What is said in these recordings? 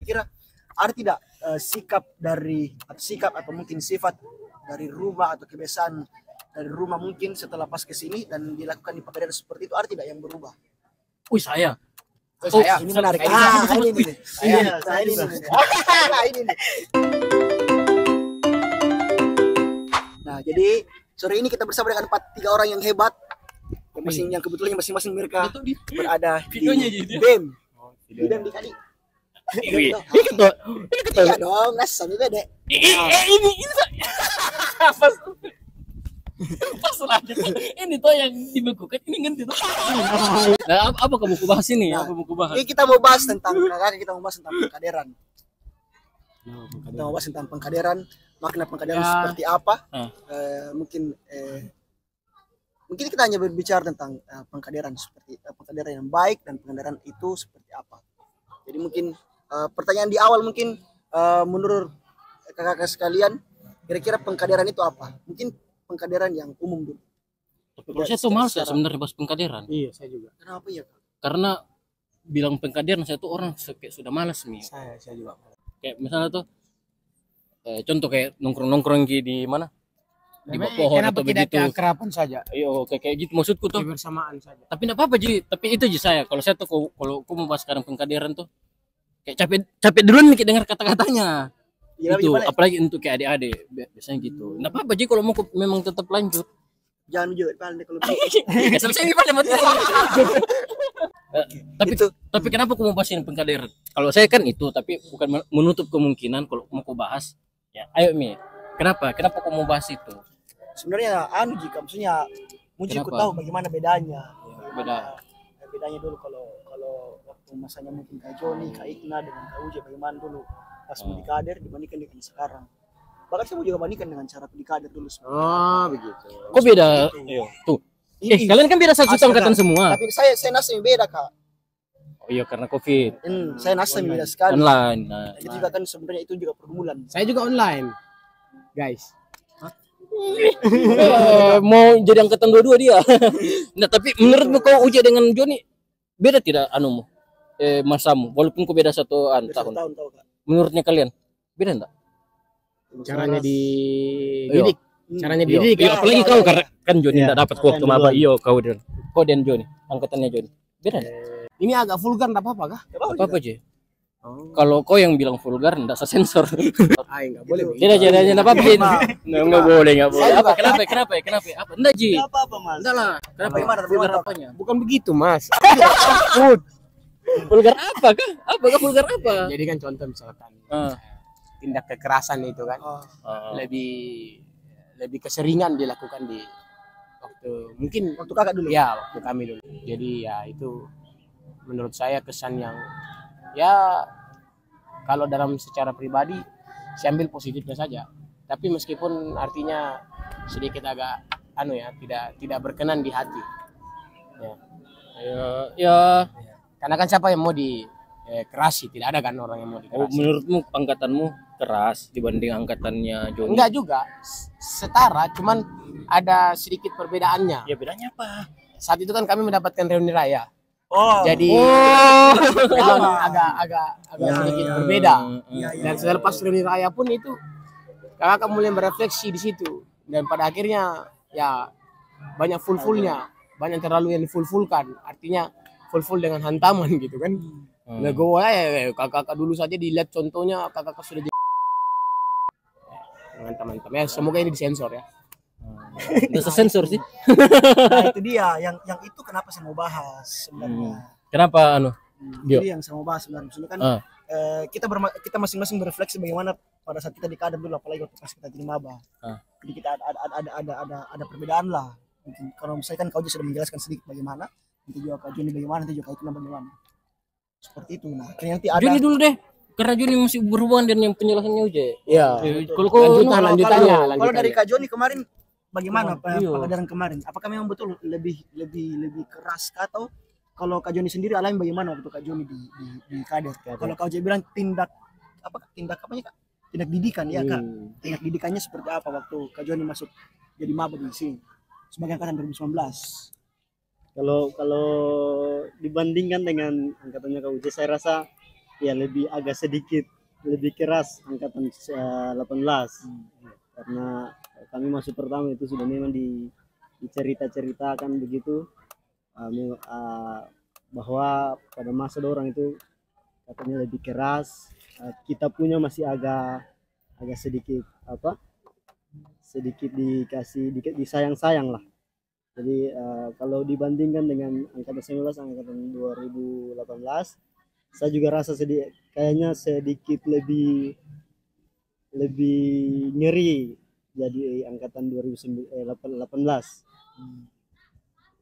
kira ada tidak sikap atau mungkin sifat dari rumah atau kebiasaan dari rumah mungkin setelah pas ke sini dan dilakukan di Pegadaian seperti itu, ada tidak yang berubah? Wih, saya. Ini menarik. Ini nih. Saya ini nih. Ini nih. Nah, jadi sore ini kita bersama dengan 3 orang yang hebat. Yang kebetulan masing-masing mereka berada di BEM. Di BEM di Kali. Ini Iya dong, nas sampai beda. Ini pas lagi. Ini tuh yang dibekukan, ini ngerti tuh. Nah, apa kamu bahas ini? Apa mau bahas? Ini kita mau bahas tentang kita mau bahas tentang pengkaderan. Kita mau bahas tentang pengkaderan, makna pengkaderan seperti apa? Mungkin kita hanya berbicara tentang pengkaderan seperti pengkaderan yang baik dan pengkaderan itu seperti apa. Jadi mungkin pertanyaan di awal mungkin menurut kakak-kakak sekalian, kira-kira pengkaderan itu apa? Mungkin pengkaderan yang umum dulu. Kalau saya tuh malas sebenarnya bahas pengkaderan. Iya, saya juga. Kenapa ya, Kak? Karena bilang pengkaderan saya tuh orang kayak sudah malas nih. Saya juga. Kayak misalnya tuh contoh kayak nongkrong di mana? Di bawah pohon atau begitu. Keakraban saja. Iya, kayak gitu maksudku tuh. Kebersamaan saja. Tapi enggak apa-apa Ji, tapi itu Ji saya. Kalau saya tuh kalau aku mau bahas sekarang pengkaderan tuh kayak capek duluan nih dengar kata-katanya. Ya, itu apalagi untuk kayak adik-adik biasanya gitu. Enggak apa-apa Ji kalau mau memang tetap lanjut. Jangan juga paling kalau selesai nih paling mati. Tapi kenapa aku mau bahas ini pengkaderan? Kalau saya kan itu, tapi bukan menutup kemungkinan kalau mau aku bahas. Ya, ayo Mi. Kenapa aku mau bahas itu? Sebenarnya jika maksudnya ku tahu bagaimana bedanya. Bedanya dulu kalau waktu masanya mungkin Kak Joni, Kak Ikna dengan Kak Uji bagaimana dulu pas mau dikader dibandingkan dengan sekarang. Bahkan saya mau juga bandingkan dengan cara dikader dulu sebenarnya. Oh, begitu. Kok beda? Iya. Tuh. Kalian kan beda 1 juta angkatan semua. Tapi saya nasib beda, Kak. Oh iya, karena Covid. Saya nasib beda sekali. Online. Nah. Itu juga kan sebenarnya itu juga pergumulan. Saya juga online. Guys. Mau jadi angkatan 22 dia. Nah, tapi menurutmu kau Uji dengan Joni beda tidak anumu? Masamu walaupun kau beda 1 tahun. Tahu, Kak. Menurutnya kalian beda enggak? Caranya dididik. Caranya dididik. Iya, apalagi kau kan Joni enggak dapat waktu maba. Iyo kau dan Joni, angkatannya Joni. Beda enggak? Ini agak vulgar enggak apa-apa kah? Apa-apa aja. Kalau kau yang bilang vulgar enggak saya sensor. Enggak boleh. Tidak apa-apa. Enggak boleh. Apa? Kenapa? Apa? Enggak, Ji. Apa, Mas? Enggak lah. Kenapa? Bagaimana Vulgar apanya? Bukan begitu, Mas. Vulgar apa kah? Apa vulgar apa? Jadi kan contoh misalkan tindak kekerasan itu kan lebih keseringan dilakukan di waktu kakak dulu. Ya, waktu kami dulu. Jadi ya itu menurut saya kesan yang ya kalau dalam secara pribadi saya ambil positifnya saja. Tapi meskipun artinya sedikit agak tidak berkenan di hati. Ya. Karena kan siapa yang mau dikerasi? Tidak ada kan orang yang mau dikerasi. Menurutmu angkatanmu keras dibanding angkatannya Joni? Enggak juga, setara, cuman ada sedikit perbedaannya. Ya bedanya apa? Saat itu kan kami mendapatkan reuni raya. Jadi memang agak sedikit berbeda. Dan selepas reuni raya pun itu kakak mulai berefleksi di situ. Dan pada akhirnya ya banyak full-fullnya, banyak terlalu yang full-fullkan. Artinya full dengan hantaman gitu kan. Nah, gue kakak dulu saja dilihat contohnya kakak sudah mantap ya, semoga ini disensor ya. Bisa sensor sih. Nah, itu dia yang itu kenapa saya mau bahas sebenarnya. Kenapa Jadi yang saya mau bahas sebenarnya kan kita masing-masing berefleksi bagaimana pada saat kita di kader dulu, apalagi waktu pas kita jadi maba. Jadi kita ada perbedaan lah. Mungkin kalau misalnya kan kau juga sudah menjelaskan sedikit bagaimana, nanti juga Kak Joni bagaimana, nanti juga Kak Ikna bagaimana. Seperti itu. Nah, nanti ada Joni dulu deh. Karena Joni masih berhubungan dan yang penjelasannya aja. Iya. Lanjutannya. Kalau dari Kak Joni kemarin bagaimana pengkaderan kemarin? Apakah memang betul lebih keras atau kalau Kak Joni sendiri alami bagaimana waktu Kak Joni di kader? Kalau Kak Joni bilang tindak apanya Kak? Tindak didikan ya Kak. Tindak didikannya seperti apa waktu Kak Joni masuk jadi maba di sini sebagai angkatan 2019? Kalau dibandingkan dengan angkatannya Kak Uji, saya rasa ya lebih agak sedikit lebih keras angkatan 18 karena kami masuk pertama itu sudah memang dicerita-ceritakan begitu bahwa pada masa dorang itu katanya lebih keras, kita punya masih agak sedikit sedikit dikasih disayang-sayang lah. Jadi kalau dibandingkan dengan angkatan 19 angkatan 2018 saya juga rasa kayaknya sedikit lebih nyeri jadi angkatan 2018.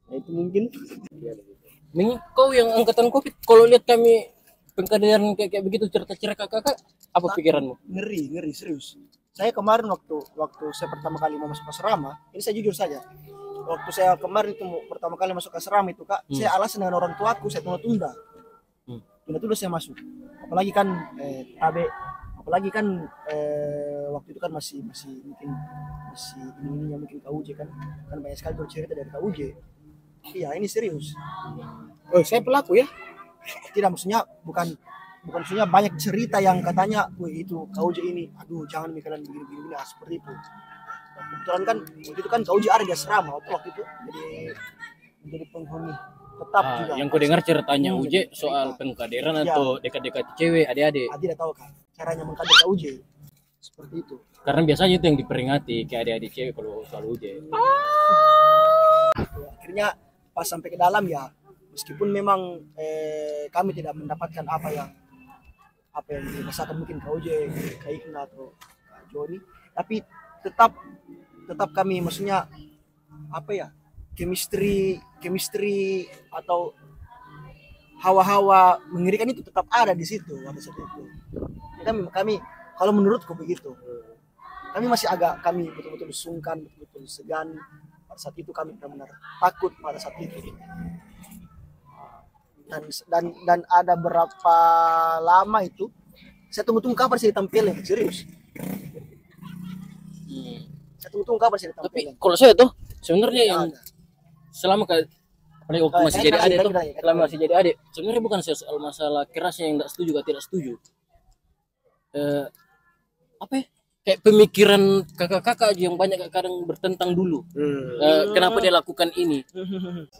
Nah, itu mungkin kau yang angkatan Covid kalau lihat kami pengkaderan kayak begitu cerita-cerita kakak apa pikiranmu? Ngeri serius. Saya kemarin waktu saya pertama kali mau masuk asrama, ini saya jujur saja. Waktu saya kemarin itu pertama kali masuk asrama itu Kak, saya alasan dengan orang tuaku saya tunda-tunda. Tunda-tunda saya masuk. Apalagi kan waktu itu kan masih ini mungkin KUJ kan banyak sekali cerita dari KUJ. Iya, ini serius. Oh, saya pelaku ya? Tidak, maksudnya bukan maksudnya banyak cerita yang katanya, wih itu KUJ ini, aduh jangan mikirin begini seperti itu. Kebetulan kan waktu itu kan KUJ ada di asrama waktu itu menjadi penghuni tetap juga. Yang ku dengar ceritanya UJ soal pengkaderan atau dekat-dekat cewek adik-adik. Tidak tahu kan caranya mengkader KUJ seperti itu. Karena biasanya itu yang diperingati kayak adik-adik cewek kalau soal UJ. Akhirnya pas sampai ke dalam ya, meskipun memang kami tidak mendapatkan apa yang dirasakan mungkin KUJ, Kak Ikna atau Kak Joni, tapi tetap kami maksudnya chemistry atau hawa-hawa mengerikan itu tetap ada di situ pada saat itu. Kami kalau menurutku begitu. Kami masih kami betul-betul sungkan, betul-betul segan. Pada saat itu kami benar-benar takut pada saat itu. Dan ada berapa lama itu saya tunggu kapan saya ditampilin, serius. Saya tunggu kapan saya ditampilin. Tapi kalau saya tuh sebenarnya yang selama apalagi waktu masih jadi adik tuh, selama masih jadi adik, sebenarnya bukan soal masalah kerasnya yang tidak setuju atau tidak setuju. Kayak pemikiran kakak-kakak aja yang banyak kadang bertentang dulu. Kenapa dia lakukan ini?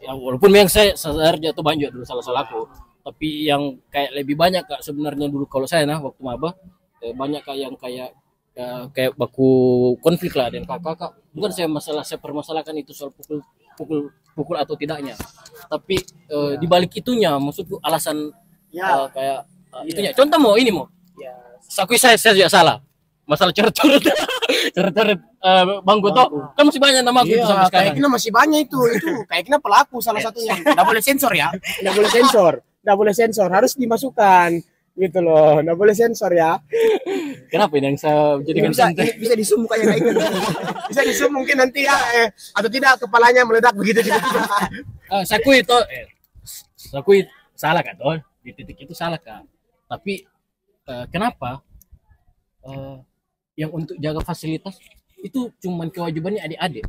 Ya, walaupun memang saya sadar jatuh banyak dulu salah aku, tapi yang kayak lebih banyak Kak sebenarnya dulu kalau saya waktu maba banyak yang kayak baku konflik lah dengan kakak. Bukan saya permasalahkan itu soal pukul atau tidaknya, tapi di balik itunya maksudku alasan itunya. Contoh mau ini sakui saya juga salah masalah coret-coret bangku toh kan masih banyak nama aku itu sampai sekarang. Kayaknya masih banyak itu kayaknya pelaku salah satunya. Nggak boleh sensor ya, nggak boleh sensor, harus dimasukkan gitu loh, nggak boleh sensor ya. Kenapa ini yang saya jadikan bisa disum mukanya kayak gitu. Bisa disum mungkin nanti ya atau tidak kepalanya meledak begitu juga. Sakui salah kan toh di titik itu salah kan, tapi kenapa yang untuk jaga fasilitas itu cuman kewajibannya adik-adik?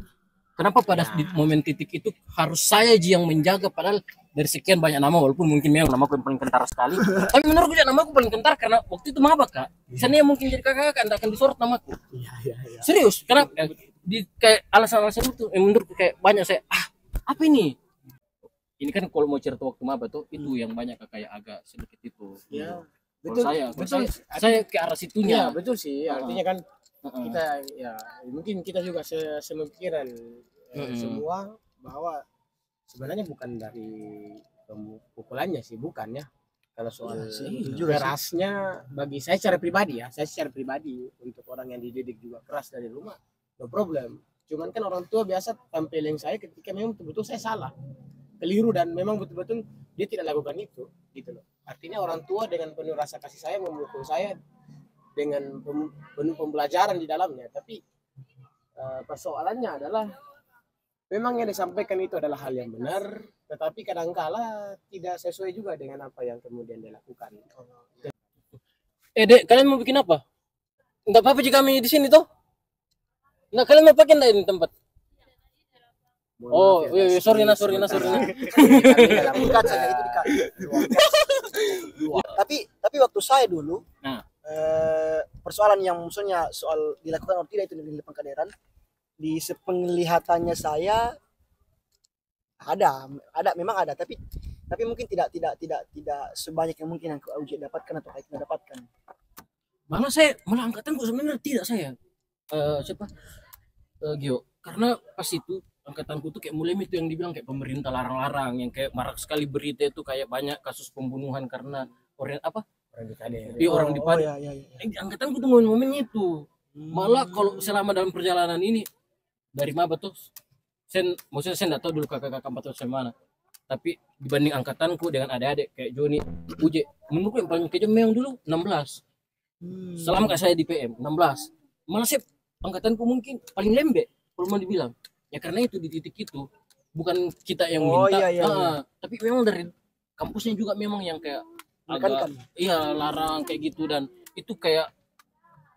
Kenapa pada momen titik itu harus saya yang menjaga, padahal dari sekian banyak nama, walaupun mungkin memang namaku yang paling kentar sekali, tapi menurutku namaku paling kentar karena waktu itu maba Kak. Sana yang mungkin jadi kakak tidak akan disorot namaku. Serius, karena kayak alasan-alasan itu menurutku kayak banyak saya apa ini? Ini kan kalau mau cerita waktu maba tuh itu yang banyak kayak agak sedikit itu. Betul, saya ke arah situnya. Betul sih, artinya kan kita mungkin kita juga semikiran semua bahwa sebenarnya bukan dari pukulannya sih, bukan ya. Kalau soal kerasnya bagi saya secara pribadi untuk orang yang dididik juga keras dari rumah, no problem. Cuman kan orang tua biasa tampilin saya ketika memang betul-betul saya salah, keliru dan memang betul-betul dia tidak lakukan itu, gitu loh. Artinya orang tua dengan penuh rasa kasih sayang memukul saya dengan penuh pembelajaran di dalamnya. Tapi persoalannya adalah memang yang disampaikan itu adalah hal yang benar, tetapi kadangkala tidak sesuai juga dengan apa yang kemudian dia lakukan. Dek, kalian mau bikin apa? Enggak apa-apa jika kami di sini toh. Enggak, kalian mau pakai enggak ini tempat? Oh, iya, sorry nah. Dikat saja itu dikat. Tapi waktu saya dulu Nah, persoalan yang maksudnya soal dilakukan atau tidak itu di pengkaderan, di sepenglihatannya saya ada memang ada, tapi mungkin tidak sebanyak yang mungkin yang Uji dapatkan atau Aikna dapatkan. malah angkatanku sebenarnya tidak saya. Siapa? Gio. Karena pas itu angkatanku tuh kayak mulai itu yang dibilang kayak pemerintah larang-larang, yang kayak marak sekali berita itu kayak banyak kasus pembunuhan karena orang apa? Orang di kader. Iya, orang di Padang. Iya. Angkatanku tuh momen itu. Malah kalau selama dalam perjalanan ini dari Maba tuh maksudnya saya nggak tahu dulu kakak-kakak 4 tahun mana, tapi dibanding angkatanku dengan adik-adik kayak Joni, Uje, menurutku yang paling kejam memang dulu 16. Selama saya di PM 16, malah saya angkatanku mungkin paling lembek kalau mau dibilang. Ya karena itu di titik itu bukan kita yang minta, tapi memang dari kampusnya juga memang yang kayak agak larang kayak gitu, dan itu kayak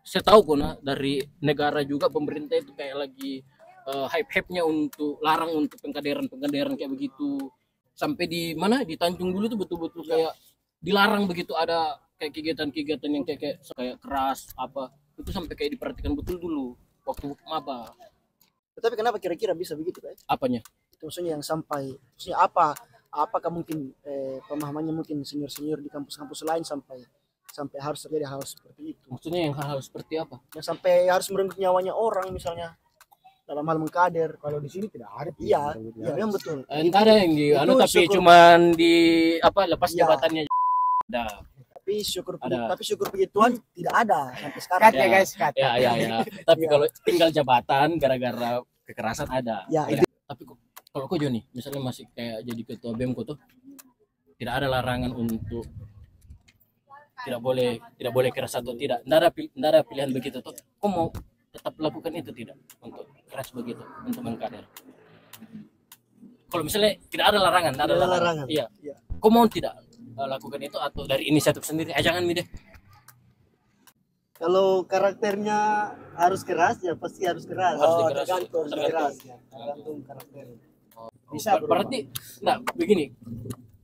saya tahu kok dari negara juga pemerintah itu kayak lagi hype-nya untuk larang untuk pengkaderan kayak begitu. Sampai di mana di Tanjung dulu tuh betul-betul kayak dilarang begitu ada kayak kegiatan-kegiatan yang kayak keras apa. Itu sampai kayak diperhatikan betul dulu waktu maba. Tetapi kenapa kira-kira bisa begitu, Pak? Apanya? Itu maksudnya yang maksudnya apakah mungkin pemahamannya mungkin senior-senior di kampus-kampus lain sampai harus terjadi hal seperti itu? Maksudnya yang hal seperti apa? Yang sampai harus merenggut nyawanya orang misalnya dalam hal mengkader. Kalau di sini tidak ada. Iya, memang betul. Entah ada yang di tapi cuman di lepas jabatannya ada. Tapi syukur puji Tuhan tidak ada sampai sekarang. Ya guys, Ya. Tapi kalau tinggal jabatan gara-gara kekerasan ada. Ya, itu. Tapi kalau kok Joni, misalnya masih kayak jadi ketua BEM kok tuh tidak ada larangan untuk tidak boleh keras atau tidak. Nggak ada pilihan begitu tuh. Kok mau tetap lakukan itu tidak untuk keras begitu untuk mengkader? Kalau misalnya tidak ada larangan, tidak ada larangan. Iya. Kok mau tidak lakukan itu atau dari inisiatif sendiri? Jangan deh. Kalau karakternya harus keras ya pasti harus keras. Tergantung karakternya. Bisa berarti begini.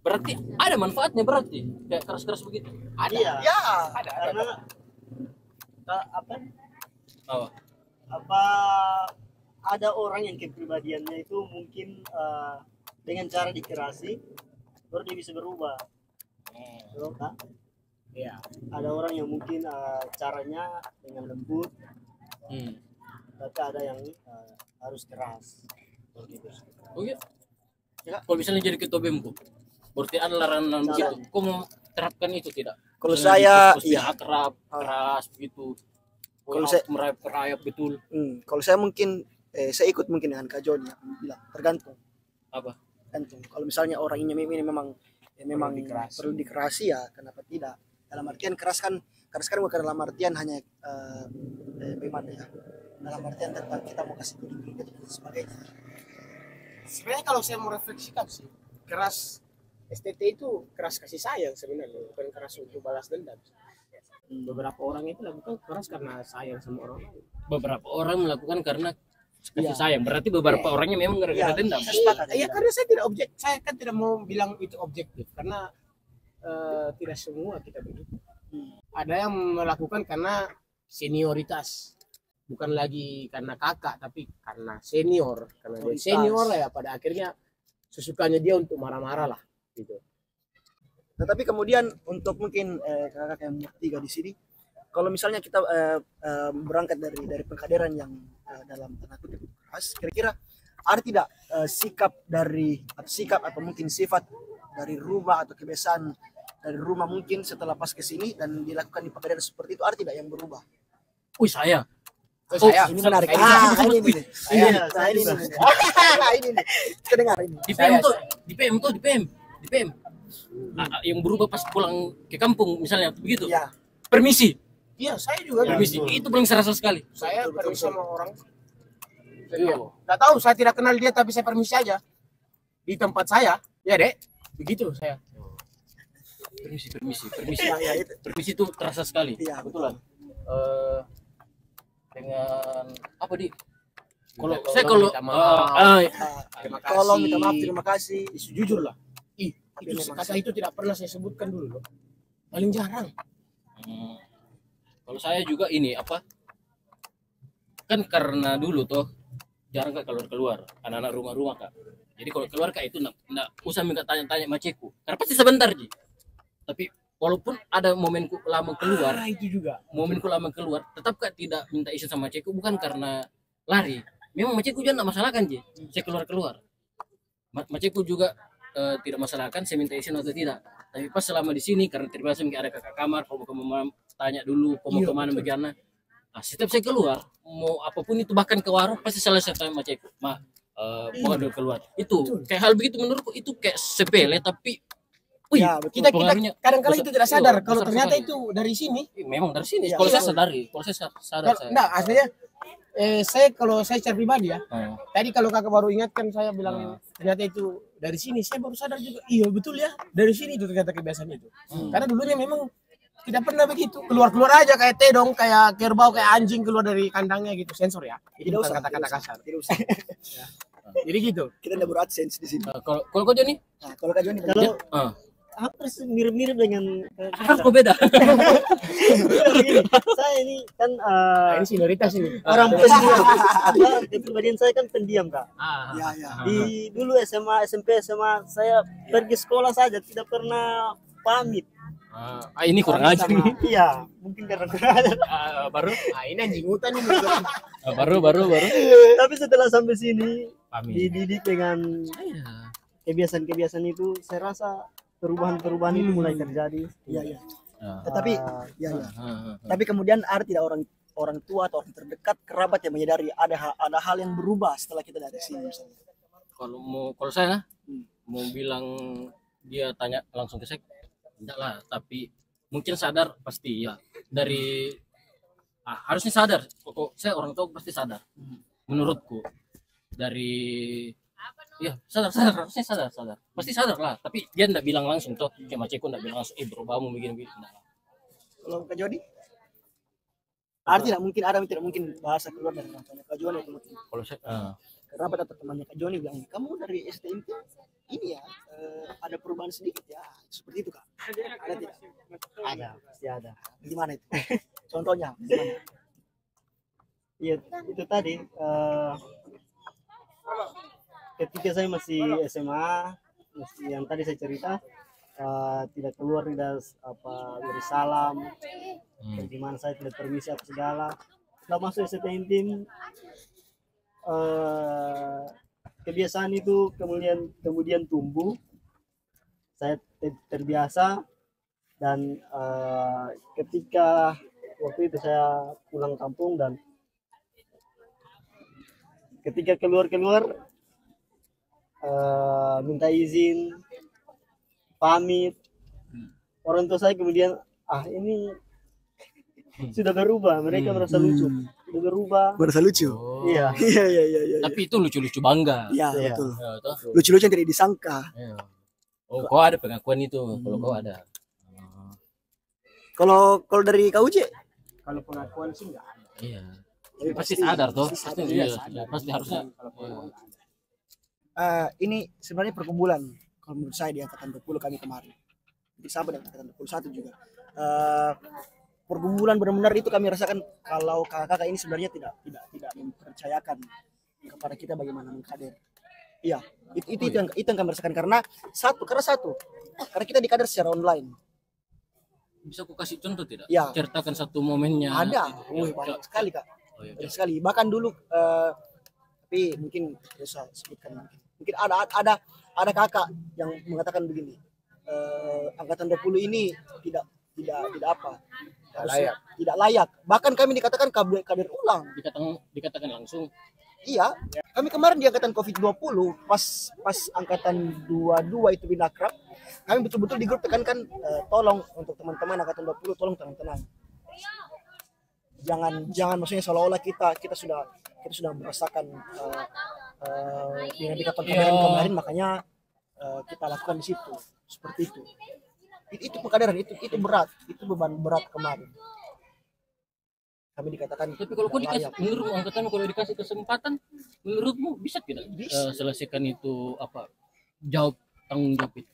Berarti ada manfaatnya berarti kayak keras-keras begitu. Ada. Ya, ada. Karena apa ada orang yang kepribadiannya itu mungkin dengan cara dikerasi baru dia bisa berubah. Iya. Ada orang yang mungkin caranya dengan lembut, tapi ada yang harus keras. Oh iya. Kalau misalnya jadi ketua BEM kok, berarti ada larangan begitu. Kok mau terapkan itu tidak? Kalau saya akrab, keras begitu. Kalau saya merayap betul. Kalau saya mungkin saya ikut mungkin dengan Kak Joni yang bilang tergantung. Apa? Tergantung. Kalau misalnya orang ini memang perlu dikerasi ya kenapa tidak? Dalam artian keras kan bukan dalam artian hanya bagaimana ya? Dalam artian tentang kita mau kasih kunjungan dan sebagainya. Sebenarnya kalau saya mau refleksikan sih, keras STT itu keras kasih sayang sebenarnya, bukan keras untuk balas dendam. Beberapa orang itu lakukan keras karena sayang sama orang lain. Beberapa orang melakukan karena kasih sayang. Berarti beberapa orangnya memang gara-gara dendam. Iya, karena saya kan tidak mau bilang itu objektif karena tidak semua kita begitu. Ada yang melakukan karena senioritas, bukan lagi karena kakak tapi karena senior, karena dia senior ya pada akhirnya sesukanya dia untuk marah-marah lah gitu. Tetapi kemudian untuk mungkin kakak yang tiga di sini, kalau misalnya kita berangkat dari pengkaderan yang dalam tanda kutip keras, kira-kira ada tidak sikap atau mungkin sifat dari rumah atau kebiasaan dari rumah mungkin setelah pas ke sini dan dilakukan di pengkaderan seperti itu, ada tidak yang berubah? Saya ini menarik. Ini kita dengar ini. Di PM. Yang berubah pas pulang ke kampung misalnya begitu. Ya. Permisi. Iya, saya juga permisi. Itu paling serasa sekali. Saya permisi sama orang. Enggak tahu, saya tidak kenal dia tapi saya permisi aja. Di tempat saya, ya, Dek. Begitu saya. Permisi. Permisi itu terasa sekali. Iya, betulan. Dengan apa di? Kalau minta maaf, terima kasih. Jujur lah. Kata itu tidak pernah saya sebutkan dulu loh. Paling jarang. Kalau saya juga ini apa? Kan karena dulu tuh jarang Kak keluar anak-anak rumah-rumah Kak. Jadi kalau keluar Kak itu enggak usah minta tanya-tanya maceku. Karena pasti sebentar Ji. Tapi walaupun ada momenku lama keluar, Itu juga. momenku lama keluar, tetap Kak tidak minta izin sama maceku bukan karena lari. Memang maceku juga enggak masalah kan Ji. Saya keluar-keluar. Maceku juga tidak masalahkan saya minta izin atau tidak. Tapi pas selama di sini karena terbiasa mungkin ada kakak kamar, kalau mau kemana tanya dulu, mau kemana bagaimana. Nah, setiap saya keluar, mau apapun itu bahkan ke warung pasti selesai tanya maceku. Mau dulu keluar. Itu kayak hal begitu menurutku itu kayak sepele tapi Ya, betul. kita pengaruhnya kadang-kala itu tidak sadar kalau besar ternyata sekali. itu dari sini. Memang dari sini. Ya, Kalau iya. saya sadari, kalau saya sadar saya. Enggak, aslinya kalau saya secara pribadi ya. Hmm. Tadi kalau kakak baru ingatkan saya bilang ternyata itu dari sini, saya baru sadar juga. Iya betul ya, dari sini itu ternyata kebiasaan itu. Karena dulunya memang tidak pernah begitu. Keluar-keluar aja kayak tedong, kayak kerbau, kayak anjing keluar dari kandangnya gitu. Sensor ya. Itu Tidak bukan usah, kata-kata tidak usah. kasar. Tidak usah. Jadi gitu. Kita udah ber-AdSense di sini. Kalau kau Joni? Nah, kalau Kak Joni Kalau Ah. hampir mirip-mirip dengan Harus kau beda. begini, saya ini kan Nah, ini minoritas ini. orang pendiam. Kepribadian saya kan pendiam Kak. ya, ya. Di dulu SMA, SMP, SMA saya pergi sekolah saja tidak pernah pamit. Ini kurang aja. Iya, mungkin karena kurang ajar. Baru Ini anjing hutan ini. baru. Tapi setelah sampai sini Pamit. dididik dengan kebiasaan-kebiasaan itu, saya rasa perubahan-perubahan itu mulai terjadi. Iya, iya. Ah. Tetapi ya, ya. Tapi kemudian ada tidak orang tua atau orang terdekat kerabat yang menyadari ada hal yang berubah setelah kita dari sini misalnya. Kalau saya mau bilang dia tanya langsung ke saya enggak lah, tapi mungkin sadar pasti ya dari harusnya sadar kok saya orang tua pasti sadar menurutku dari ya sadar harusnya sadar pasti sadar lah, tapi dia enggak bilang langsung toh kayak maceku enggak bilang langsung berubahmu begini enggak. Kalau Kak Joni tidak mungkin bahasa keluar dari orang tuanya Kak Joni atau Kalau saya kerabat atau temannya Kak Joni bilang kamu dari STMT ini ya ada perubahan sedikit ya seperti itu Kak, ada tidak? Ada, pasti ada. Gimana itu? Contohnya gimana? Iya, itu tadi ketika saya masih SMA, yang tadi saya cerita, tidak keluar, tidak beri salam, di mana saya tidak permisi apa segala. Setelah masuk STMT, kebiasaan itu kemudian tumbuh, saya terbiasa, dan ketika waktu itu saya pulang kampung dan ketika keluar minta izin, pamit, orang tua saya kemudian ini sudah berubah, mereka merasa lucu, sudah berubah. Berasa lucu. Iya. Iya. tapi itu lucu-lucu bangga. Iya, Iya. betul. Ya, toh? Lucu-lucu yang tidak disangka. Ya. Oh, kau ada pengakuan itu, kalau kau ada. Kalau dari Kak Uce, Kalau pengakuan sih enggak ada. Iya. Tapi pasti sadar toh. pasti sadar. Iya, sadar. pasti harusnya. Ini sebenarnya perkumpulan kalau menurut saya di angkatan 20 kami kemarin. Di sahabat angkatan 21 juga. Pergumulan benar-benar itu kami rasakan kalau kakak-kakak ini sebenarnya tidak mempercayakan kepada kita bagaimana mengkader. Iya, itu yang kami rasakan karena satu karena kita dikader secara online. Bisa aku kasih contoh tidak? Ya. Ceritakan satu momennya. Ada, banyak sekali Kak. Oh, iya. Banyak sekali. Bahkan dulu tapi mungkin bisa sebutkan mungkin ada kakak yang mengatakan begini, angkatan 20 ini tidak apa? Tidak layak. Bahkan kami dikatakan kader ulang. Dikatakan langsung. Iya, kami kemarin di angkatan COVID-20 pas angkatan 22 itu binakrab, kami betul-betul di grup tekankan tolong untuk teman-teman angkatan 20 tolong tenang. Jangan maksudnya seolah-olah kita sudah merasakan dengan dikatakan kemarin makanya kita lakukan di situ. Seperti itu. Itu pengkaderan, itu berat, itu beban berat kemarin. Kami dikatakan Tapi kalau kau tidak dikasih, layak. menurutmu angkatan kalau dikasih kesempatan, menurutmu bisa tidak Bisa. selesaikan itu apa? Tanggung jawab itu.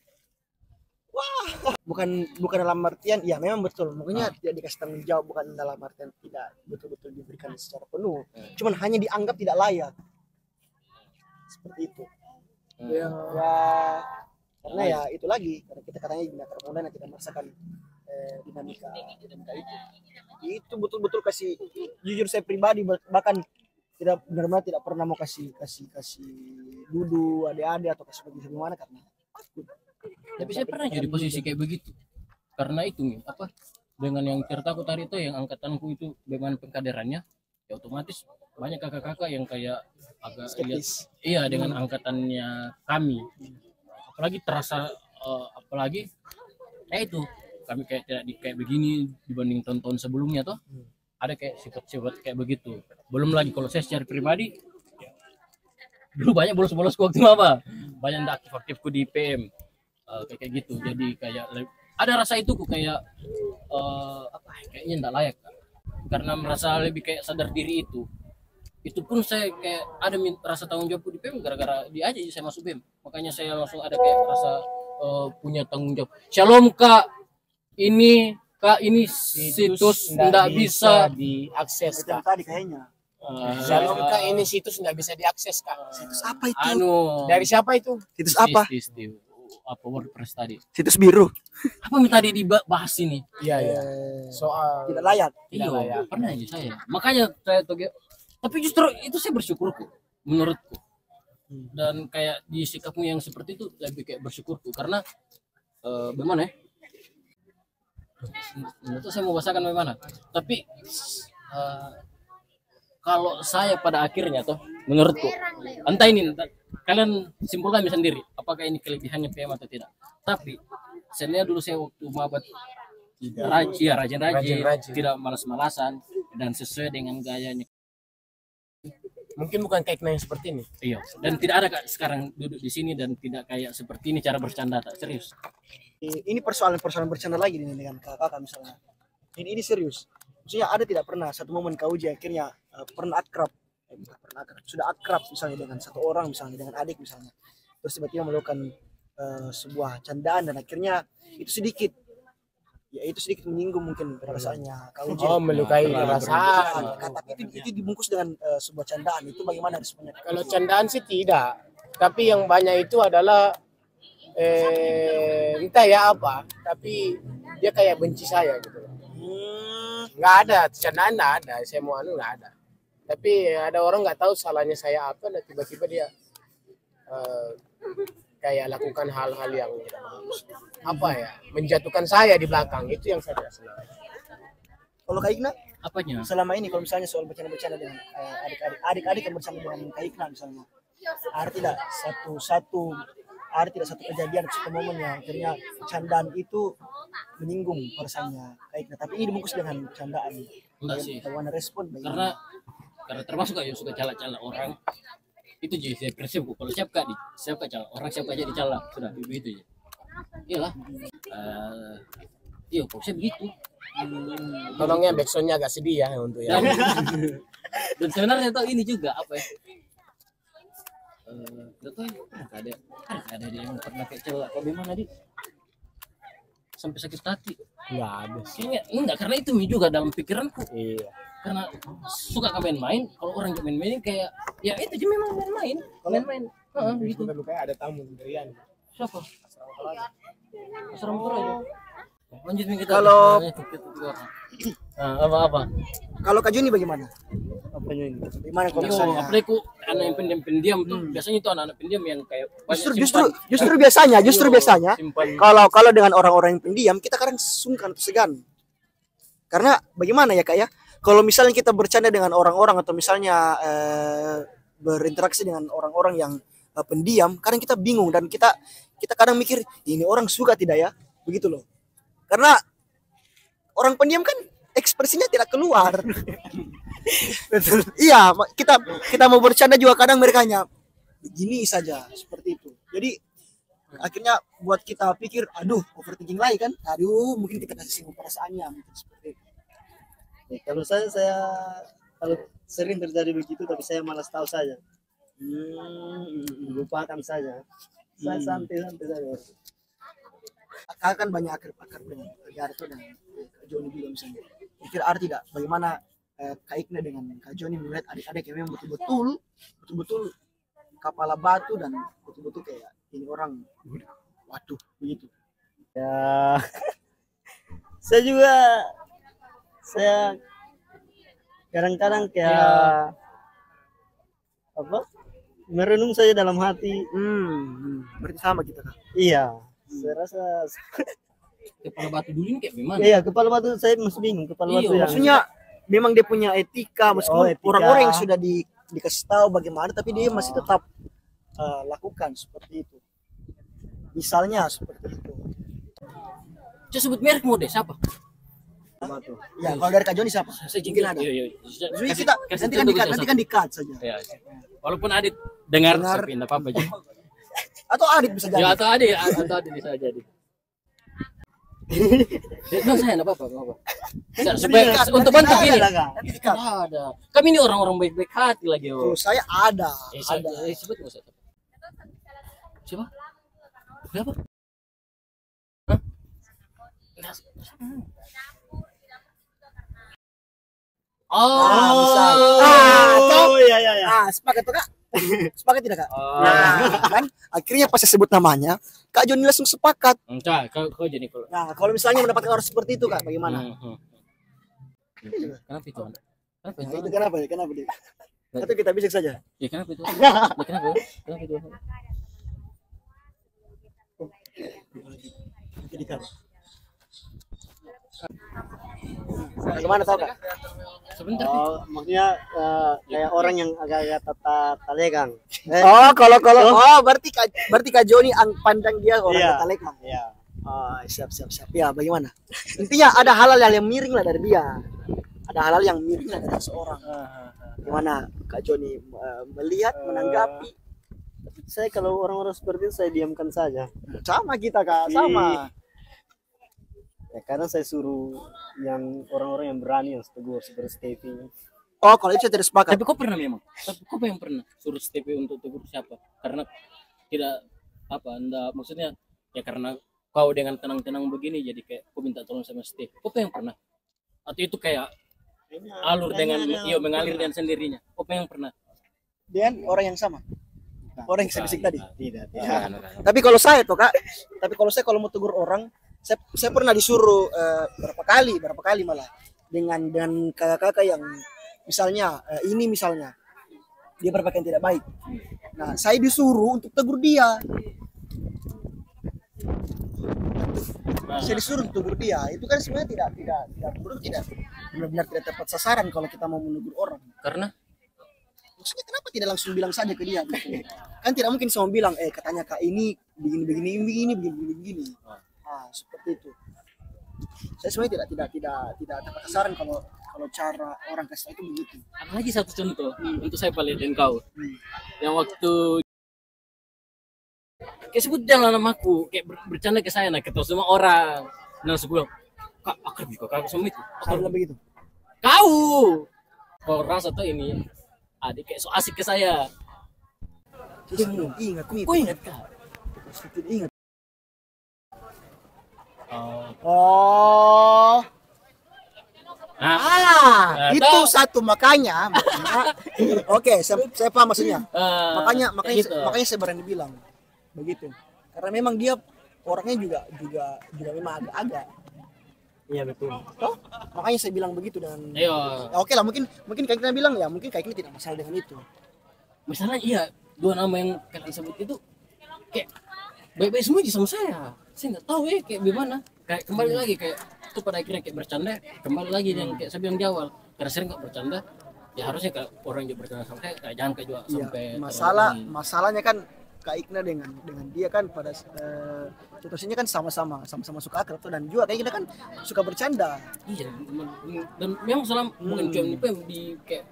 bukan dalam artian iya memang betul, makanya tidak dikasih tanggung jawab, bukan dalam artian tidak betul-betul diberikan secara penuh, cuman hanya dianggap tidak layak seperti itu. Ya karena ya itu lagi, karena kita katanya binatang online yang tidak merasakan dinamika itu betul-betul kasih. Jujur saya pribadi bahkan tidak benar-benar tidak pernah mau kasih duduk adik-adik atau kasih bagaimana karena takut. Tapi saya pernah jadi posisi kayak begitu. Karena itu nih, apa? Dengan yang tertakut tadi itu yang angkatanku itu dengan pengkaderannya, ya otomatis banyak kakak-kakak yang kayak agak lihat, iya dengan angkatannya kami. Apalagi terasa apalagi itu kami kayak tidak kayak begini dibanding tahun-tahun sebelumnya toh. Ada kayak sifat-sifat kayak begitu. Belum lagi kalau saya secara pribadi dulu banyak bolos-bolos waktu apa? Banyak ndak aktif-aktifku di PM. Kayak gitu, jadi kayak ada rasa itu kok kayak kayaknya nggak layak karena merasa lebih kayak sadar diri itu pun saya kayak ada rasa tanggung jawab di PM gara-gara dia aja saya masuk PM, makanya saya langsung ada kayak rasa punya tanggung jawab. Shalom kak, ini situs nggak bisa diakses Kak. Tadi kayaknya Shalom kak, ini situs nggak bisa diakses kak. Situs apa itu? Dari siapa itu? Situs apa? Apa WordPress tadi? Situs biru. Apa yang tadi dibahas ini? Iya. Soal tidak layak. Iya, pernah aja saya. Makanya saya tapi justru itu saya bersyukurku menurutku. Dan kayak di sikapmu yang seperti itu lebih kayak bersyukurku karena bagaimana ya? Itu saya mau bahasakan bagaimana. Tapi kalau saya pada akhirnya tuh menurutku entah kalian simpulkan sendiri apakah ini kelebihannya PM atau tidak. Tapi saya dulu saya waktu mabat rajin, tidak malas-malasan dan sesuai dengan gayanya. Mungkin bukan kayak yang seperti ini. Iya. Dan tidak ada kak sekarang duduk di sini dan tidak kayak seperti ini cara bercanda, tak serius. Ini persoalan bercanda lagi dengan kakak misalnya. Ini serius. Maksudnya ada tidak pernah satu momen kau akhirnya pernah akrab, sudah akrab misalnya dengan satu orang, misalnya dengan adik misalnya, terus tiba-tiba melakukan sebuah candaan dan akhirnya itu sedikit menyinggung mungkin perasaannya kau melukai perasaan. Tapi itu dibungkus dengan sebuah candaan, itu bagaimana responnya? Kalau candaan sih tidak, tapi yang banyak itu adalah entah ya apa, tapi dia kayak benci saya gitu. Nggak ada candaan, nggak ada, saya mau nggak ada. Tapi ada orang nggak tahu salahnya saya apa, dan tiba-tiba dia kayak lakukan hal-hal yang apa ya, menjatuhkan saya di belakang. Itu yang saya tidak senang. Kalau Kak Ikna, apanya? Selama ini kalau misalnya soal bercanda-bercanda dengan adik-adik yang bersama dengan Kak Ikna misalnya, ada tidak satu kejadian, satu momen yang akhirnya candaan itu menyinggung perasaannya Kak Ikna, tapi ini dibungkus dengan candaan? Enggak sih. Bagaimana respon? Karena termasuk kayak suka cala-cala orang. Itu jadi saya prinsipku, kalau siap cala orang, siap aja dicala, sudah begitu ya. Iyalah. Iya, kok saya begitu. Tolongnya backsoundnya agak sedih ya untuk ya. Dan sebenarnya tuh ini juga apa ya? Tahu ada yang pernah kayak cela apa gimana di sampai sakit hati. Nggak ada sih. Kayaknya enggak, karena itu juga dalam pikiranku. Iya. Karena suka main-main, kalau orang main-main kayak ya itu aja memang main-main. Gitu. Kayak ada tamu sendirian. Siapa? Asrama aja. Lanjut nih kita. Kalau apa? Kalau Kak Juni bagaimana? Apanya ini? Bagaimana kalau misalnya? Apalagi anak yang pendiam tuh biasanya itu anak-anak pendiam yang kayak justru biasanya kalau dengan orang-orang yang pendiam kita kadang sungkan atau segan. Karena bagaimana ya Kak ya? Kalau misalnya kita bercanda dengan orang-orang atau misalnya berinteraksi dengan orang-orang yang pendiam, kadang kita bingung dan kita kadang mikir ini orang suka tidak ya? Begitu loh. Karena orang pendiam kan ekspresinya tidak keluar. Betul. Iya, kita mau bercanda juga kadang mereka hanya begini saja, seperti itu. Jadi akhirnya buat kita pikir, aduh, overthinking lagi kan? Aduh, mungkin kita kasih singgung perasaannya, mungkin seperti itu. Ya, kalau saya kalau sering terjadi begitu, tapi saya malas tahu saja. Lupakan saja. Saya santai saja. Kakak kan banyak akar dengan Kak Jarto dan Kak Joni juga misalnya. Kira-kira arti tidak bagaimana Kak Ikna dengan Kak Joni melihat adik-adik yang memang betul-betul kepala batu dan betul-betul kayak ini orang waduh begitu. Ya, saya kadang-kadang kayak apa? Merenung saja dalam hati. Berarti sama kita Kak. Iya, saya rasa Kepala batu dulu ini kayak gimana? iya kepala batu saya masih bingung kepala Iya, batu yang Maksudnya memang dia punya etika meskipun etika. orang-orang yang sudah dikasih tahu bagaimana tapi dia masih tetap lakukan seperti itu. Misalnya seperti itu. Coba sebut merek mode siapa? batu. Ya, kalau dari Kak Joni siapa? Saya Mungkin ada. Iya. Jadi kita nanti kan dikat saja. Ya. Walaupun Adit dengar tapi enggak apa-apa aja. Atau Adit bisa jadi. Ya atau Adit bisa jadi. Itu saya enggak apa-apa. Supaya untuk bantu ini. Nanti dikat. Ada. Kami ini orang-orang baik-baik hati lagi, Tuh, oh. saya ada. Sebut enggak usah. Siapa? Siapa? misal. Sepakat tuh Kak? Sepakat tidak Kak? Kan akhirnya pas saya sebut namanya, Kak Joni langsung sepakat. Enggak, kau jadi kalau. Nah, kalau misalnya mendapatkan orang seperti itu Kak, bagaimana? Kenapa itu? Kenapa Nah, itu? itu kenapa ya? Kenapa dia? Atau kita bisik saja? Ya kenapa itu? Kenapa itu? Bagaimana tahu Kak? Sebentar. Maksudnya kayak orang yang agak-agak talegang. Berarti Kak Joni pandang dia orang Iya. Tatalekang. Iya. Siap. Ya, bagaimana? Intinya ada hal-hal yang miring lah dari dia. Ada hal-hal yang miring lah dari seseorang. Gimana Kak Joni melihat, menanggapi? Saya kalau orang-orang seperti itu saya diamkan saja. Sama kita Kak, sama. Ya, kadang saya suruh yang orang-orang yang berani yang tegur seperti Stevie. Oh, kalau itu saya tidak sepakat. Tapi kau pernah memang? Tapi kau yang pernah suruh STP untuk tegur siapa? Karena tidak enggak maksudnya ya karena kau dengan tenang-tenang begini jadi kayak kau minta tolong sama Steve. Kau yang pernah? Atau itu kayak alur dengan mengalir dengan sendirinya? Kau yang pernah? Dan orang yang sama. Orang yang saya bisik tadi. Tidak. Tapi kalau saya tuh Kak, kalau mau tegur orang, saya pernah disuruh berapa kali malah dengan kakak-kakak yang misalnya ini misalnya dia berpakaian tidak baik. Nah, saya disuruh untuk tegur dia. Saya disuruh untuk tegur dia. Itu kan sebenarnya tidak benar-benar tidak tepat sasaran kalau kita mau menegur orang. Karena Maksudnya kenapa tidak langsung bilang saja ke dia gitu? Kan tidak mungkin sama bilang katanya Kak ini begini. Nah, seperti itu. Saya sebenarnya tidak tepat sasaran kalau cara orang kasih itu begitu. ada lagi satu contoh untuk saya paling dan kau. Yang waktu kayak sebut jangan namaku kayak bercanda ke saya nah ketemu semua orang. Nah sebelum Kak akrab juga kakak semua itu. Karena begitu. Kau rasa tuh ini adik kayak so asik ke saya. Ingat. Kau ingat Kak? Ingat. Itu satu makanya oke, saya paham maksudnya. Makanya saya berani bilang begitu. Karena memang dia orangnya juga memang agak-agak. Iya betul. Toh? Makanya saya bilang begitu dan Ayo. ya, oke lah mungkin kayak kita bilang ya mungkin kayak ini tidak masalah dengan itu. Misalnya iya dua nama yang kalian sebut itu kayak baik-baik semua aja sama saya. Saya nggak tahu kayak gimana. Kayak kembali lagi kayak itu pada akhirnya kayak bercanda kembali lagi yang kayak saya bilang di awal. Karena saya nggak bercanda ya harusnya kayak orang yang bercanda sama saya kayak jangan kayak juga sampai Masalahnya kan Kak Ikna dengan dia kan pada situasinya kan sama-sama suka akrab tuh dan juga kayak kita kan suka bercanda. Iya dan memang selama bukan cuma di kayak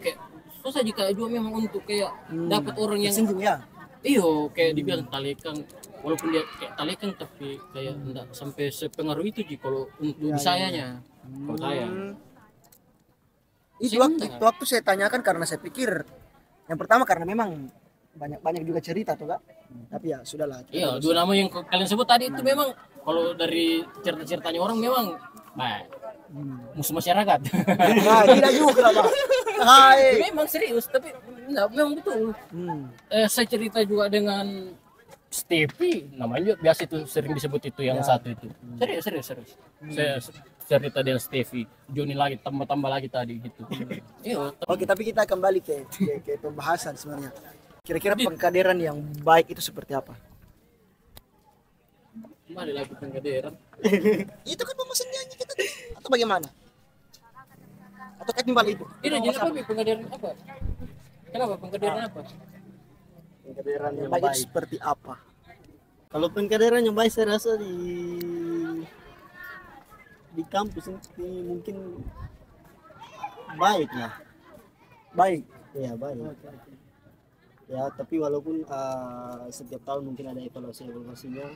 kayak susah jika juga memang untuk kayak dapat orang yang singgung ya. Iyo kayak dibilang talekang walaupun dia kayak talekang tapi kayak enggak sampai sepengaruh itu sih kalau untuk sayanya. Kalau saya Itu waktu saya tanyakan karena saya pikir yang pertama karena memang banyak juga cerita tuh kak. Tapi ya sudahlah. Iya, dua nama yang kalian sebut tadi itu memang kalau dari cerita-ceritanya orang memang musuh masyarakat. Nah, tidak juga pak. Hai. Memang serius, tapi enggak, memang betul. Saya cerita juga dengan Stevie, namanya juga biasa itu sering disebut itu yang satu itu. Serius. Saya cerita dengan Stevie, Johnny lagi tambah lagi tadi gitu. Iya. Oke, tapi kita kembali ke pembahasan sebenarnya. Kira-kira pengkaderan yang baik itu seperti apa? Kembali lagi pengkaderan. Itu kan pembahasannya kita atau bagaimana? Atau ketimbang itu? Ini jadi apa pengkaderan apa? Kenapa pengkaderan apa? Pengkaderan Yang yang baik itu baik. seperti apa? Kalau pengkaderan yang baik saya rasa di kampus ini mungkin baik ya. Baik. Ya baik. Ya tapi walaupun setiap tahun mungkin ada evaluasinya,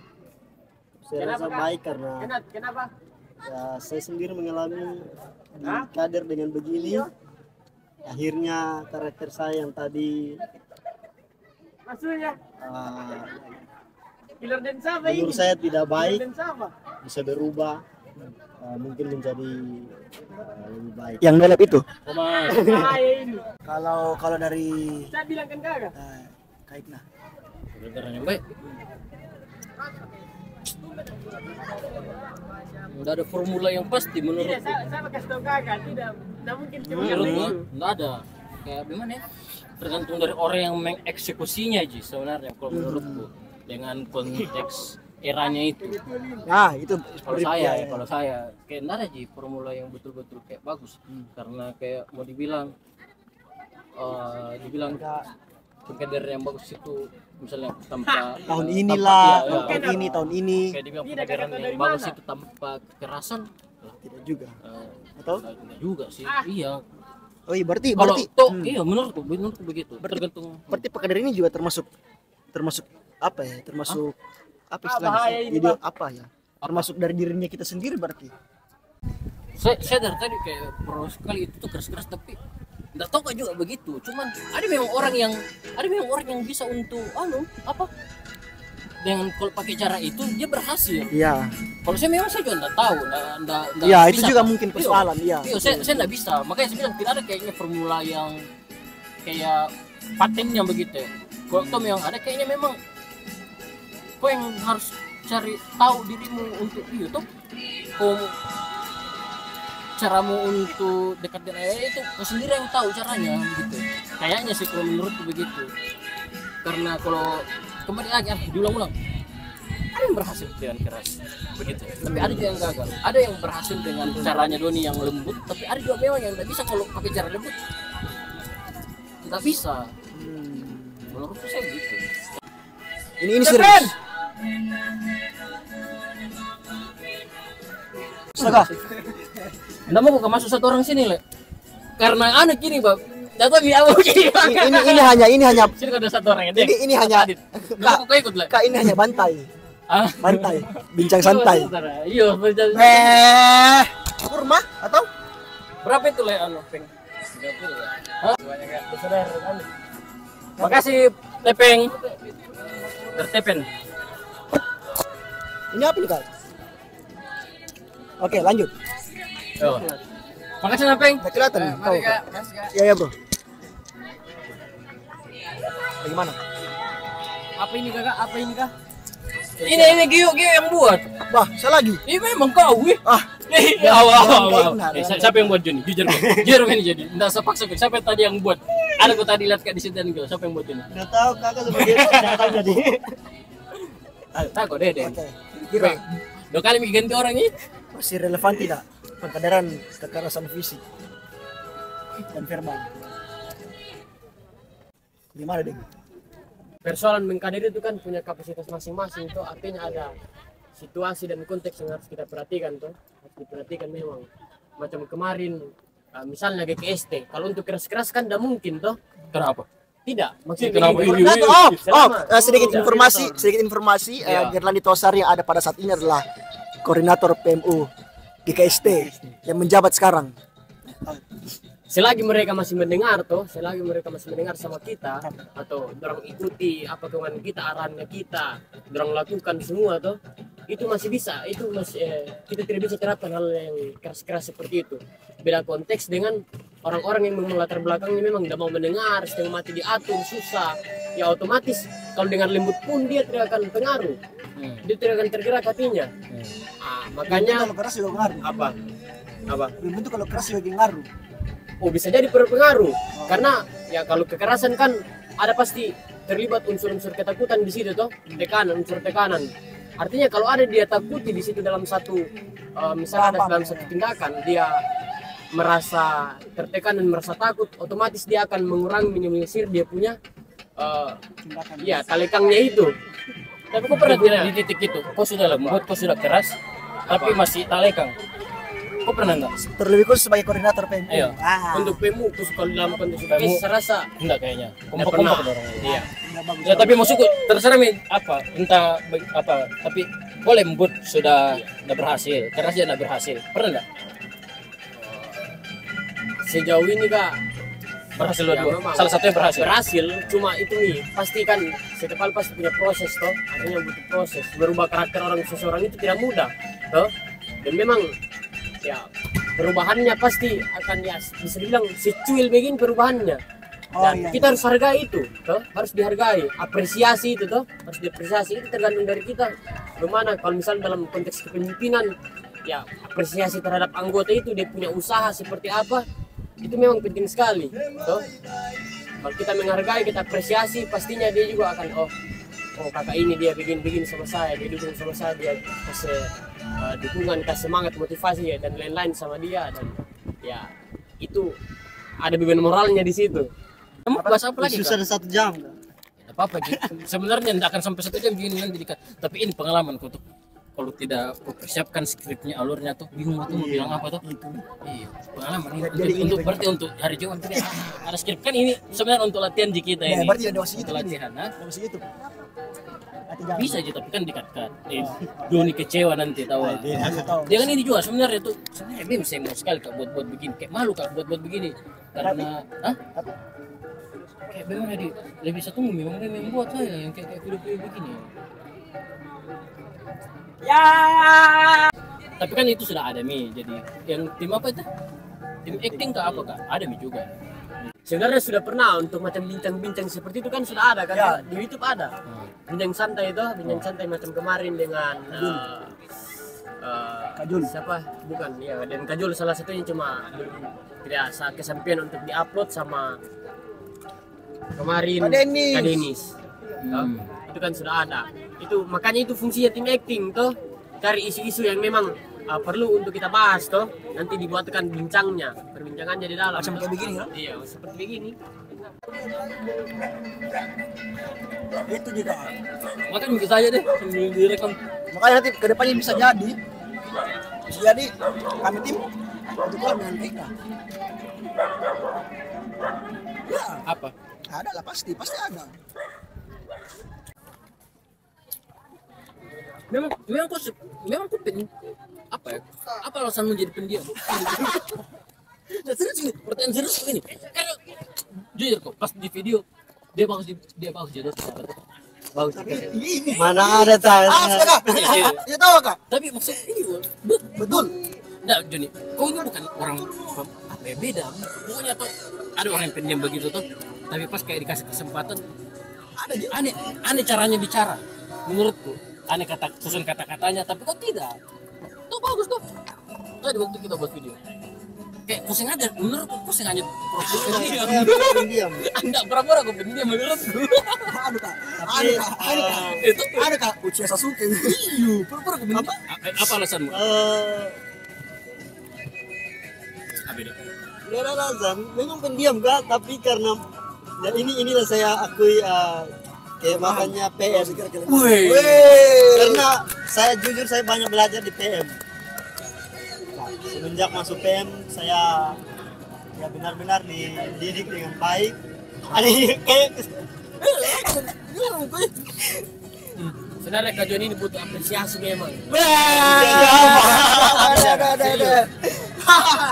saya rasa baik karena Kenapa? ya, saya sendiri mengalami di kader dengan begini. Akhirnya karakter saya yang tadi Maksudnya menurut saya tidak baik bisa berubah, mungkin menjadi lebih baik. Yang dalam itu. Mas. Kalau dari Saya bilang kan kagak. Kaitna. Pengkaderan yang baik. Udah ada formula yang pasti menurut Saya kasih tahu kakak, tidak mungkin cuma menurut gua nggak ada. Kayak gimana ya? Tergantung dari orang yang mengeksekusinya aja sebenarnya kalau menurutku dengan konteks eranya itu. Nah, itu Kalau saya kayak nggak ada sih formula yang betul-betul kayak bagus karena kayak mau dibilang pengkaderan yang bagus itu misalnya tanpa tahun inilah, tanpa- tahun ini kayak dibilang pengkaderan yang bagus itu tanpa kekerasan tidak juga. atau enggak juga sih. Iya, Oh iya, berarti kalau iya menurutku begitu. Tergantung berarti pengkaderan ini juga termasuk apa ya? Termasuk apa istilahnya? Jadi apa ya? Termasuk dari dirinya kita sendiri berarti. saya dari tadi kayak pro sekali itu tuh keras-keras tapi nggak tahu juga begitu. Cuman ada memang orang yang bisa untuk dengan kalau pakai cara itu dia berhasil. Iya. Kalau saya memang saya juga nggak tahu, nggak Iya, itu bisa. juga mungkin persoalan, iya. Iya, saya nggak bisa. Makanya saya bilang tidak ada kayaknya formula yang kayak patennya begitu. Kalau toh memang ada kayaknya memang kau yang harus cari tahu dirimu untuk itu kau caramu untuk dekat dengan ayah itu kau sendiri yang tahu caranya gitu. Kayaknya sih kalau menurutku begitu. Karena kalau kembali lagi diulang-ulang ada yang berhasil dengan keras begitu, tapi ada juga yang gagal. Ada yang berhasil dengan caranya Doni yang lembut, tapi ada juga memang yang nggak bisa kalau pakai cara lembut, nggak bisa. Menurutku saya gitu. Ini serius. Astaga. Nggak mau buka masuk satu orang sini le, karena anak ini bab. Jatuh di awal gini. Ini hanya Sini ada satu orang ya. ini hanya Kak, kau ikut le. Kak, ini hanya bantai. Ah, Bantai, bincang santai. Iya, bincang. Kurma atau Berapa itu le anu peng? 30 ya. Hah? Makasih Lepeng. Tertepen. ini apa nih, Kak? Oke, lanjut. Yo. Makasih Lepeng. Nggak kelihatan kau. Ya, Bro. Bagaimana? Apa ini kakak? Apa ini kak? Ini Gio yang buat. Bah, saya lagi. Ini memang kau wih. Siapa yang buat Joni? Jujur ini jadi. Nggak sepaksa gue. Siapa tadi yang buat? Ada gue tadi lihat kak di situ dan gue. Siapa yang buat ini? Nggak tahu kakak sebagai datang jadi. Tak kok deh. Oke. Kira 2 kali ganti orang ini. masih relevan tidak pengkaderan kekerasan fisik dan verbal? Gimana deh? Persoalan mengkader itu kan punya kapasitas masing-masing, tuh artinya ada situasi dan konteks yang harus kita perhatikan tuh, harus diperhatikan memang. Macam kemarin misalnya GKST, kalau untuk keras-keras kan tidak mungkin toh. Kenapa? Tidak, maksudnya Kenapa? Sedikit informasi, Gerlandi Tosar yang ada pada saat ini adalah koordinator PMU GKST yang menjabat sekarang. selagi mereka masih mendengar sama kita atau dorang ikuti apa kemauan kita, arahannya kita, dorang lakukan semua tuh, itu masih bisa, itu masih kita tidak bisa terapkan hal yang keras-keras seperti itu. Beda konteks dengan orang-orang yang memang latar belakangnya memang tidak mau mendengar, setengah mati diatur, susah, ya otomatis kalau dengar lembut pun dia tidak akan pengaruh, dia tidak akan tergerak hatinya. Makanya kalau keras juga ngaruh. Apa? Belum tentu kalau keras juga ngaruh. Oh, bisa jadi berpengaruh. Karena ya kalau kekerasan kan ada pasti terlibat unsur-unsur ketakutan di situ toh, unsur tekanan. Artinya kalau ada dia takuti di situ dalam satu misalnya dalam satu tindakan dia merasa tertekan dan merasa takut, otomatis dia akan mengurangi, minimalisir dia punya ya talekangnya itu. Tapi kok pernah tidak di titik itu? Kau sudah lembut, kau sudah keras, tapi masih talekang. Kok pernah enggak? Terlebih khusus sebagai koordinator PMU. Iya. Untuk PMU kalau dalam konteks PMU saya rasa enggak kayaknya. Kompak dorong. Iya. Ya tapi maksudku terserah apa entah apa, tapi kau lembut sudah berhasil, keras dia enggak berhasil. Pernah enggak? Sejauh ini Kak Berhasil ya, dua. Salah satunya berhasil. Berhasil, cuma itu nih pasti kan setiap hal pasti punya proses toh. Artinya butuh proses. Berubah karakter seseorang itu tidak mudah toh. Dan memang ya perubahannya pasti akan ya bisa dibilang secuil begini perubahannya. Dan kita harus hargai itu toh, harus dihargai, apresiasi itu toh, harus diapresiasi. Itu tergantung dari kita bagaimana. Kalau misalnya dalam konteks kepemimpinan ya apresiasi terhadap anggota itu, dia punya usaha seperti apa, itu memang penting sekali toh. Kalau kita menghargai, kita apresiasi, pastinya dia juga akan oh kakak ini dia begini sama saya, dia dukung sama saya, dia kasih dukungan, kasih semangat, motivasi ya dan lain-lain sama dia. Dan ya itu ada beban moralnya di situ. Kamu bahas apa lagi? Susah 1 jam. Tidak apa-apa gitu. Sebenarnya tidak akan sampai 1 jam begini nanti tapi ini pengalaman tuh. Kalau tidak persiapkan skripnya, alurnya tuh bingung tuh mau bilang apa tuh. Iya, pengalaman ini untuk berarti untuk hari Jumat ada skrip kan ini sebenarnya untuk latihan di kita ini. Berarti ada itu latihan, itu. Bisa aja tapi kan dikat-kat. Doni kecewa nanti tahu. Dia kan ini juga sebenarnya tuh sebenarnya Bim saya mau sekali Kak buat begini. Kayak malu Kak buat begini. Karena kayak memang lebih satu memang dia membuat saya yang kayak video-video begini. Ya. Tapi kan itu sudah ada Mi. Jadi yang tim apa itu? Tim acting Kak apa Kak? Ada Mi juga. Sebenarnya sudah pernah untuk macam bincang-bincang seperti itu kan sudah ada kan ya. Di YouTube ada. Bincang santai itu, bincang santai macam kemarin dengan Kajul. Siapa? Bukan ya, dan Kajul salah satunya, cuma tidak kesampaian untuk diupload sama kemarin Kak Denis. Itu kan sudah ada. Itu makanya itu fungsinya tim acting tuh, cari isu-isu yang memang perlu untuk kita bahas toh, nanti dibuatkan perbincangannya di dalam. Macam kayak begini kan? Iya, seperti begini. Itu juga. Makanya bisa aja deh sambil direkam. Makanya nanti kedepannya bisa jadi kami tim untuk dengan mereka. Ya, Apa? ada lah pasti ada. Memang kok apa ya? Apa alasan menjadi pendiam? Nah, serius ini, pertanyaan serius ini. Karena jujur kok pas di video dia bagus jadi bagus. Mana ada tanya? Iya tahu Kak. Tapi maksudnya ini Betul. Nah, Joni, kau ini bukan orang apa ya, beda. Pokoknya tuh ada orang yang pendiam begitu tuh, tapi pas kayak dikasih kesempatan ada aneh caranya bicara. Menurutku aneh susun kata-katanya, tapi kok tidak. Tuh bagus tuh. Tadi waktu kita buat video. Kayak pusing aja, menurutku pusing aja. Pendiam. Enggak pura-pura aku pendiam menurutku. Ada Kak. Uchiha Sasuke. Iya, pura-pura aku pendiam. Apa alasanmu? Gak ada alasan, memang pendiam Kak, tapi karena ya inilah saya akui kayak makanya PM. Karena saya jujur saya banyak belajar di PM. Nah, semenjak masuk PM saya ya benar-benar dididik dengan baik. Sebenarnya Kak Joni ini butuh apresiasi memang. Ada.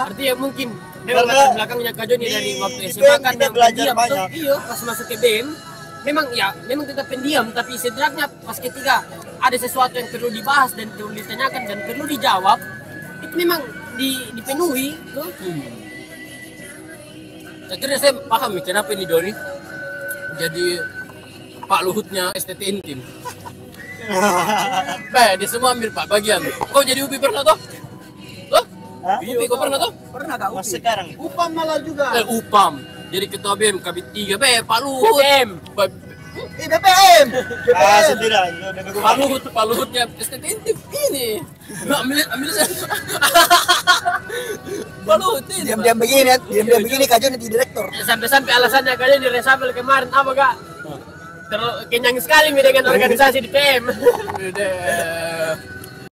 Artinya mungkin memang latar belakangnya Kak Joni dari waktu SMA kan kita belajar banyak. Iya, pas masuk ke BEM memang tetap pendiam, tapi setidaknya pas ketika ada sesuatu yang perlu dibahas dan perlu ditanyakan dan perlu dijawab, itu memang dipenuhi tuh. Akhirnya saya paham nih kenapa ini Doni jadi Pak Luhutnya STT Intim. Dia semua ambil Pak bagian. Kau jadi UPI pernah toh? UPI kau pernah toh? Pernah gak UPI? Sekarang UPAM malah juga. UPAM. Jadi ketua BEM Kabit 3 Pak Luhut. BEM. BPM. sudah Pak Luhutnya STT Intim ini. Ambil saya. Pak Luhut ini. Diam-diam begini Kak Joni di direktur. Sampai-sampai alasannya Kak Joni reshuffle kemarin apa Kak? Terlalu kenyang sekali dengan organisasi di PM.